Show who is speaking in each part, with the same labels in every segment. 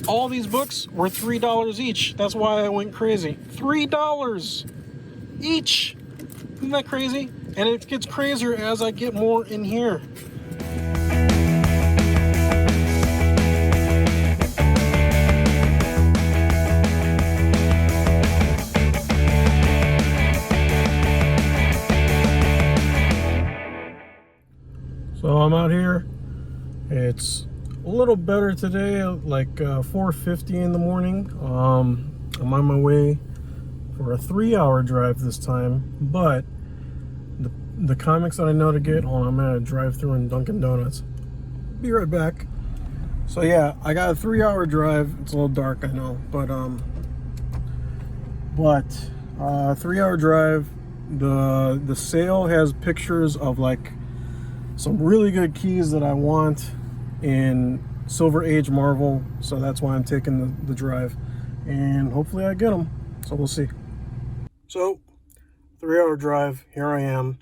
Speaker 1: all these books were $3 each. That's why I went crazy. $3 each. Isn't that crazy? And it gets crazier as I get more in here. So I'm out here. It's a little better today, like 4:50 in the morning. I'm on my way for a 3-hour drive this time, but the comics that I know to get, hold on, I'm gonna drive through in Dunkin' Donuts. Be right back. So yeah, I got a 3-hour drive. It's a little dark, I know, but 3-hour drive. The sale has pictures of like some really good keys that I want in Silver Age Marvel, so that's why I'm taking the drive, and hopefully I get them, so we'll see. So 3-hour drive, here I am.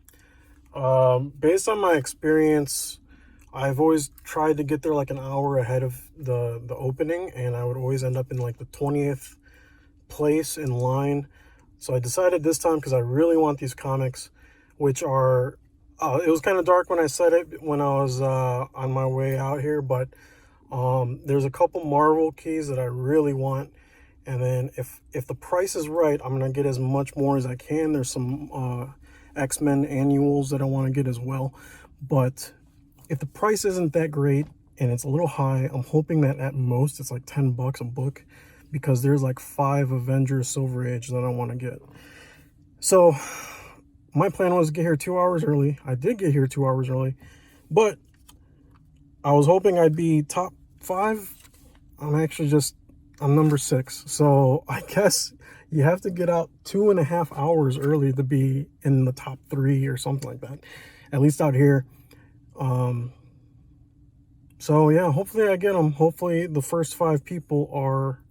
Speaker 1: Based on my experience, I've always tried to get there like an hour ahead of the opening, and I would always end up in like the 20th place in line. So I decided this time, because I really want these comics, which are it was kind of dark when I said it when I was on my way out here, but there's a couple Marvel keys that I really want, and then if the price is right, I'm gonna get as much more as I can. There's some X-Men annuals that I want to get as well, but if the price isn't that great and it's a little high, I'm hoping that at most it's like $10 a book, because there's like 5 Avengers Silver Age that I want to get. So my plan was to get here 2 hours early. I did get here 2 hours early, but I was hoping I'd be top 5. I'm number 6. So I guess you have to get out 2.5 hours early to be in the top 3 or something like that, at least out here. So yeah, hopefully I get them. Hopefully the first 5 people are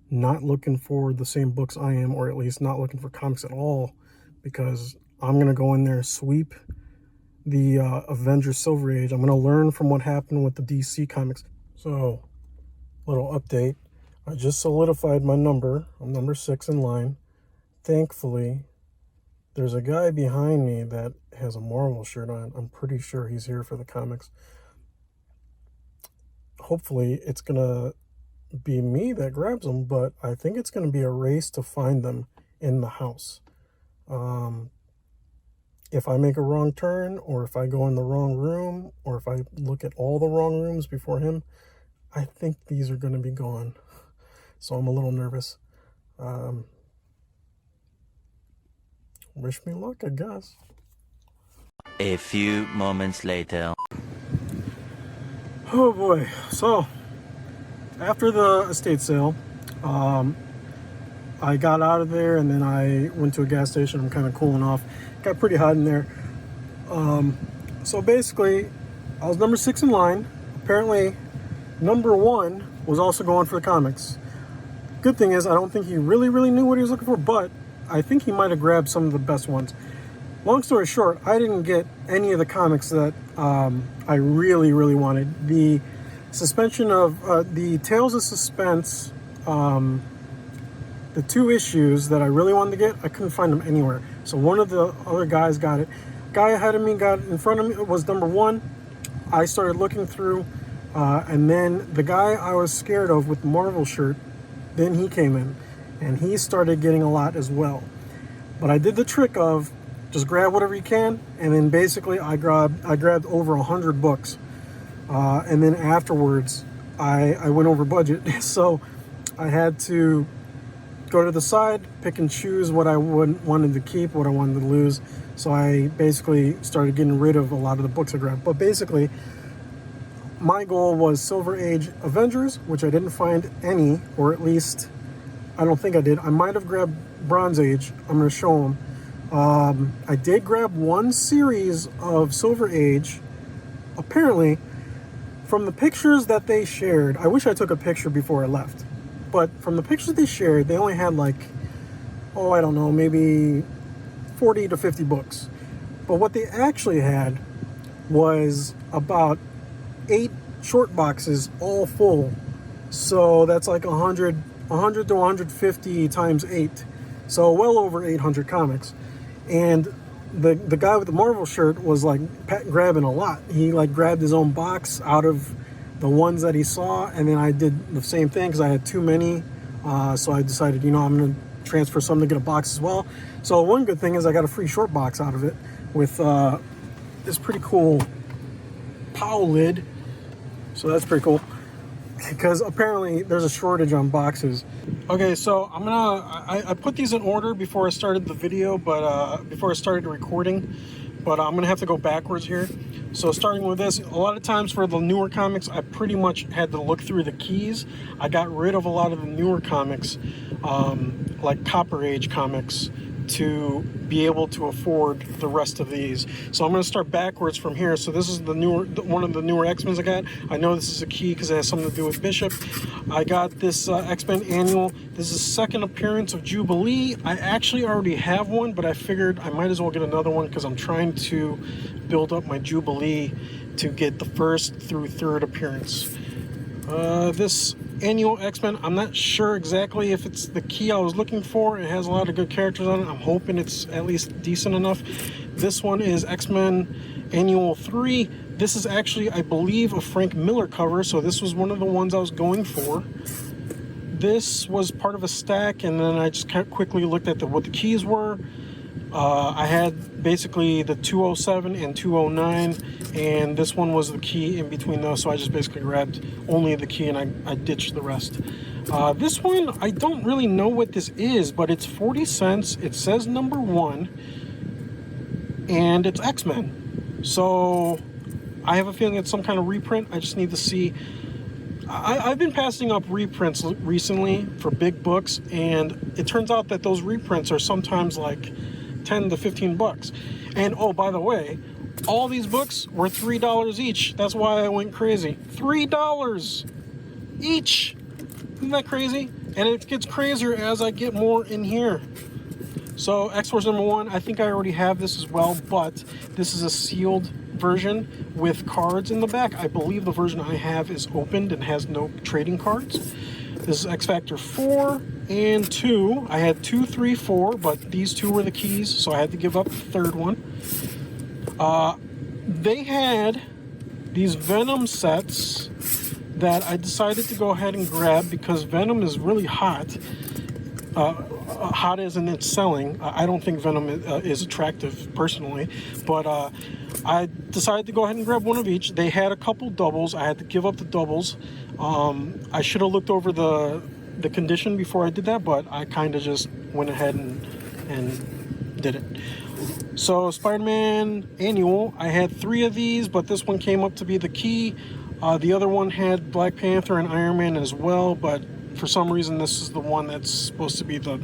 Speaker 1: not looking for the same books I am, or at least not looking for comics at all, because I'm going to go in there, sweep the Avengers Silver Age. I'm going to learn from what happened with the DC comics. So, little update. I just solidified my number. I'm number 6 in line. Thankfully, there's a guy behind me that has a Marvel shirt on. I'm pretty sure he's here for the comics. Hopefully, it's going to be me that grabs them, but I think it's going to be a race to find them in the house. If I make a wrong turn, or if I go in the wrong room, or if I look at all the wrong rooms before him, I think these are going to be gone. So I'm a little nervous. Wish me luck, I guess.
Speaker 2: A few moments later.
Speaker 1: Oh boy. So after the estate sale, I got out of there, and then I went to a gas station. I'm kind of cooling off. Got pretty hot in there. So basically, I was number 6 in line. Apparently, number 1 was also going for the comics. Good thing is, I don't think he really knew what he was looking for, but I think he might have grabbed some of the best ones. Long story short, I didn't get any of the comics that I really wanted. The suspension of the Tales of Suspense, the 2 issues that I really wanted to get, I couldn't find them anywhere. So one of the other guys got it. Guy ahead of me got in front of me. It was number 1. I started looking through, and then the guy I was scared of with the Marvel shirt, then he came in, and he started getting a lot as well. But I did the trick of just grab whatever you can, and then basically I grabbed over 100 books, and then afterwards I went over budget, so I had to go to the side, pick and choose what I wanted to keep, what I wanted to lose. So I basically started getting rid of a lot of the books I grabbed. But basically, my goal was Silver Age Avengers, which I didn't find any, or at least I don't think I did. I might have grabbed Bronze Age. I'm going to show them. I did grab one series of Silver Age. Apparently, from the pictures that they shared, I wish I took a picture before I left. But from the pictures they shared, they only had like, I don't know, maybe 40 to 50 books. But what they actually had was about 8 short boxes all full So that's like 100 to 150 times 8. So well over 800 comics. And the guy with the Marvel shirt was like grabbing a lot. He like grabbed his own box out of the ones that he saw, and then I did the same thing because I had too many. So I decided, you know, I'm going to transfer some to get a box as well. So one good thing is I got a free short box out of it with this pretty cool POW lid. So that's pretty cool, because apparently there's a shortage on boxes. Okay, so I put these in order before I started the video, but before I started recording, but I'm gonna have to go backwards here. So starting with this, a lot of times for the newer comics, I pretty much had to look through the keys. I got rid of a lot of the newer comics, like Copper Age comics, to be able to afford the rest of these. So I'm going to start backwards from here. So this is the newer, one of the newer X-Men I got. I know this is a key because it has something to do with Bishop. I got this X-Men annual. This is the second appearance of Jubilee. I actually already have one, but I figured I might as well get another one because I'm trying to build up my Jubilee to get the first through third appearance. This annual X-Men, I'm not sure exactly if it's the key I was looking for. It has a lot of good characters on it. I'm hoping it's at least decent enough. This one is X-Men Annual 3. This is actually, I believe, a Frank Miller cover, so this was one of the ones I was going for. This was part of a stack, and then I just quickly looked at what the keys were. I had basically the 207 and 209, and this one was the key in between those, so I just basically grabbed only the key and I ditched the rest. This one, I don't really know what this is, but it's 40 cents. It says number 1, and it's X-Men. So I have a feeling it's some kind of reprint. I just need to see. I've been passing up reprints recently for big books, and it turns out that those reprints are sometimes like 10 to 15 bucks. And oh, by the way, all these books were $3 each. That's why I went crazy. $3 each. Isn't that crazy? And it gets crazier as I get more in here. So X-Force number 1, I think I already have this as well, but this is a sealed version with cards in the back. I believe the version I have is opened and has no trading cards. This is X-Factor 4 and 2. I had 2, 3, 4, but these two were the keys, so I had to give up the third one. They had these Venom sets that I decided to go ahead and grab because Venom is really hot. Hot as in it's selling. I don't think Venom is attractive personally, but I decided to go ahead and grab one of each. They had a couple doubles. I had to give up the doubles. I should have looked over the condition before I did that, but I kind of just went ahead and did it. So Spider-Man Annual, I had 3 of these, but this one came up to be the key. The other one had Black Panther and Iron Man as well, but for some reason this is the one that's supposed to be the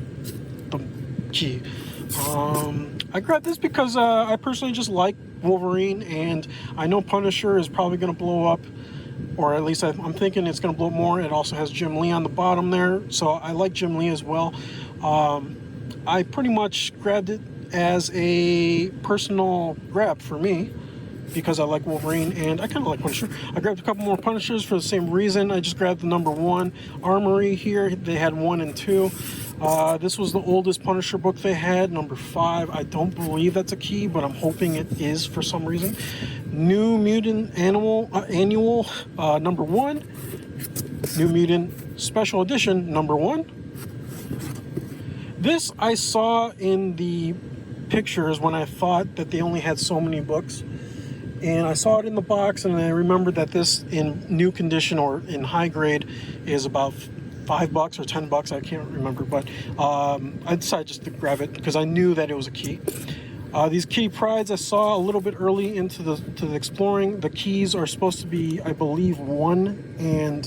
Speaker 1: key. I grabbed this because I personally just like Wolverine, and I know Punisher is probably going to blow up, or at least I'm thinking it's going to blow up more. It also has Jim Lee on the bottom there, so I like Jim Lee as well. I pretty much grabbed it as a personal grab for me because I like Wolverine and I kind of like Punisher. I grabbed a couple more Punishers for the same reason. I just grabbed the number 1 Armory here. They had 1 and 2. This was the oldest Punisher book they had, number 5. I don't believe that's a key, but I'm hoping it is for some reason. New Mutant Annual number 1. New Mutant Special Edition number 1. This I saw in the pictures when I thought that they only had so many books. And I saw it in the box, and I remembered that this in new condition or in high grade is about $5 or $10. I can't remember, but I decided just to grab it because I knew that it was a key. These Kitty Prydes I saw a little bit early into the exploring. The keys are supposed to be, I believe, 1 and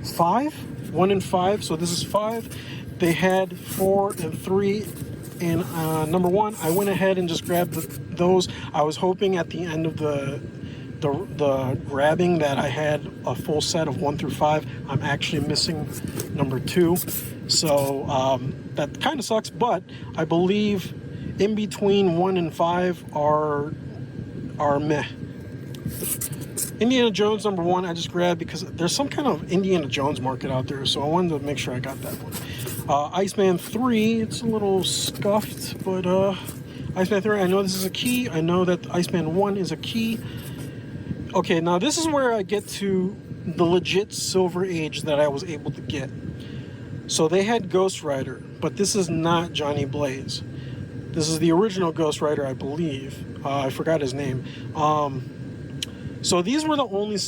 Speaker 1: 5. 1 and 5. So this is 5. They had 4 and 3. And number 1, I went ahead and just grabbed those. I was hoping at the end of the grabbing that I had a full set of 1 through 5. I'm actually missing number 2, so that kind of sucks. But I believe in between 1 and 5 are meh. Indiana Jones #1 I just grabbed because there's some kind of Indiana Jones market out there, so I wanted to make sure I got that one. Iceman 3, it's a little scuffed, but Iceman 3, I know this is a key. I know that Iceman 1 is a key. Okay, now this is where I get to the legit Silver Age that I was able to get. So they had Ghost Rider, but this is not Johnny Blaze. This is the original Ghost Rider, I believe. I forgot his name. So these were the only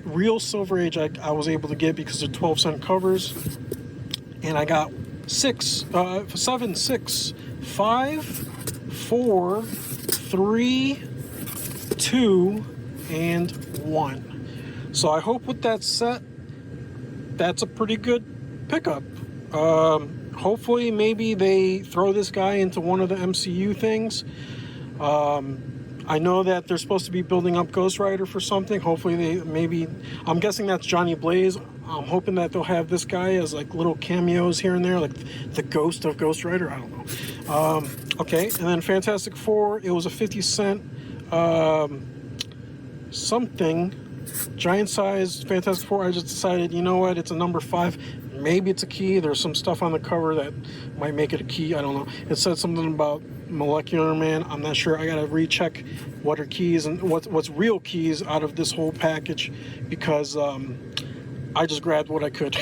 Speaker 1: real Silver Age I was able to get because they're 12-cent covers. And I got 7, 6, 5, 4, 3, 2, and 1. So I hope with that set, that's a pretty good pickup. Hopefully, maybe they throw this guy into one of the MCU things. I know that they're supposed to be building up Ghost Rider for something. Hopefully I'm guessing that's Johnny Blaze. I'm hoping that they'll have this guy as like little cameos here and there, like the ghost of Ghost Rider. I don't know. Okay, and then Fantastic Four, it was a 50-cent something. Giant size Fantastic Four. I just decided, you know what, it's a number 5. Maybe it's a key. There's some stuff on the cover that might make it a key. I don't know. It said something about Molecular Man. I'm not sure. I gotta recheck what are keys and what's real keys out of this whole package, because I just grabbed what I could.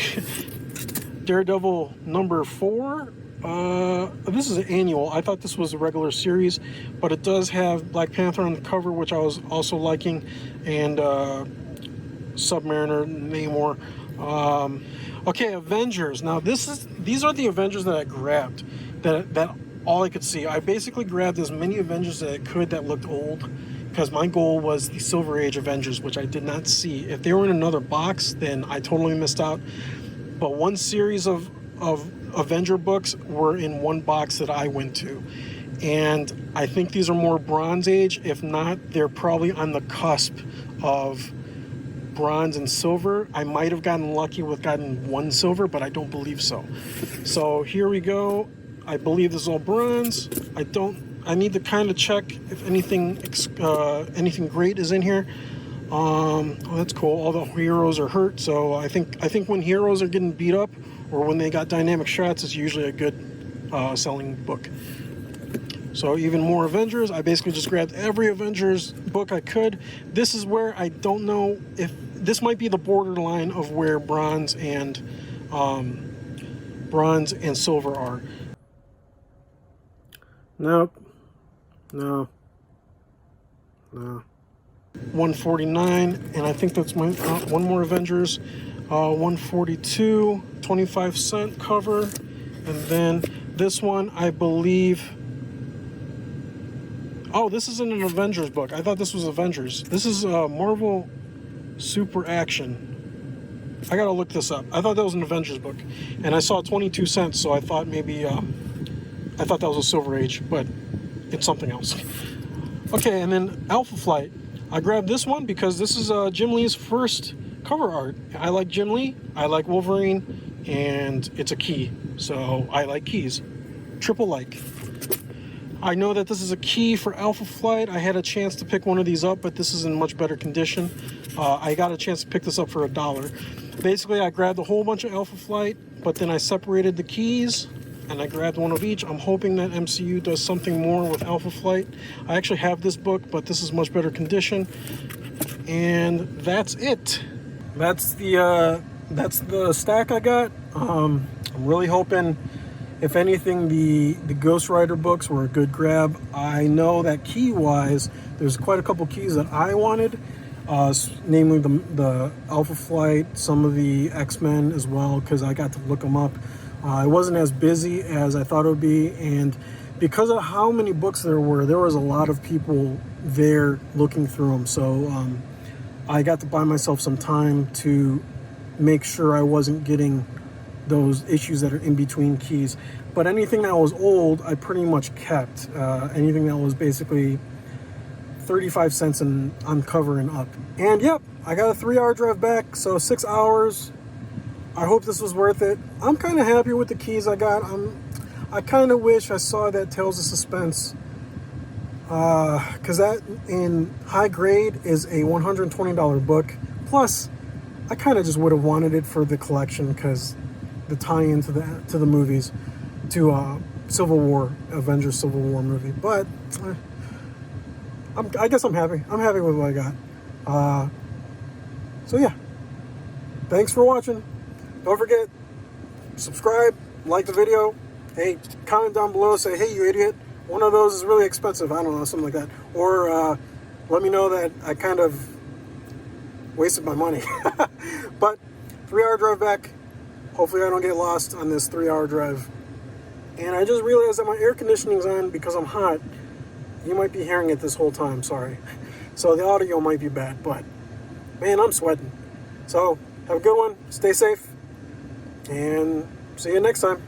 Speaker 1: Daredevil number 4. This is an annual. I thought this was a regular series, but it does have Black Panther on the cover, which I was also liking, and Submariner, Namor. Okay, Avengers. Now these are the Avengers that I grabbed. That all I could see. I basically grabbed as many Avengers that I could that looked old, because my goal was the Silver Age Avengers, which I did not see. If they were in another box, then I totally missed out. But one series of Avenger books were in one box that I went to, and I think these are more Bronze Age. If not, they're probably on the cusp of Bronze and Silver. I might have gotten lucky with getting one Silver, but I don't believe so. So here we go. I believe this is all Bronze. I need to kind of check if anything great is in here. Oh, that's cool. All the heroes are hurt, so I think when heroes are getting beat up or when they got dynamic shots, it's usually a good selling book. So even more Avengers. I basically just grabbed every Avengers book I could. This is where I don't know if this might be the borderline of where Bronze and Silver are. Nope. No. 149, and I think that's my one more Avengers. 142, 25-cent cover, and then this one, I believe. Oh, this isn't an Avengers book. I thought this was Avengers. This is Marvel Super Action. I gotta look this up. I thought that was an Avengers book, and I saw 22 cents, so I thought maybe I thought that was a Silver Age, but it's something else. Okay, and then Alpha Flight. I grabbed this one because this is Jim Lee's first cover art. I like Jim Lee, I like Wolverine, and it's a key, so I like keys. Triple like. I know that this is a key for Alpha Flight. I had a chance to pick one of these up, but this is in much better condition. I got a chance to pick this up for $1. Basically, I grabbed a whole bunch of Alpha Flight, but then I separated the keys, and I grabbed one of each. I'm hoping that MCU does something more with Alpha Flight. I actually have this book, but this is much better condition. And that's it. That's the stack I got. I'm really hoping, if anything, the Ghost Rider books were a good grab. I know that key-wise, there's quite a couple keys that I wanted, namely the Alpha Flight, some of the X-Men as well, because I got to look them up. I wasn't as busy as I thought it would be, and because of how many books there was a lot of people there looking through them. So I got to buy myself some time to make sure I wasn't getting those issues that are in between keys. But anything that was old, I pretty much kept. Anything that was basically 35 cents on cover and up. And yep, I got a 3-hour drive back, so 6 hours. I hope this was worth it. I'm kind of happy with the keys I got. I kind of wish I saw that Tales of Suspense because that in high grade is a $120 book. Plus, I kind of just would have wanted it for the collection because the tie-in to the movies, to Civil War, Avengers Civil War movie. But I guess I'm happy. I'm happy with what I got. So yeah, thanks for watching. Don't forget, subscribe, like the video. Hey, comment down below, say, hey, you idiot. One of those is really expensive. I don't know, something like that. Or let me know that I kind of wasted my money. But 3-hour drive back. Hopefully I don't get lost on this 3-hour drive. And I just realized that my air conditioning's on because I'm hot. You might be hearing it this whole time, sorry. So the audio might be bad, but man, I'm sweating. So have a good one, stay safe, and see you next time.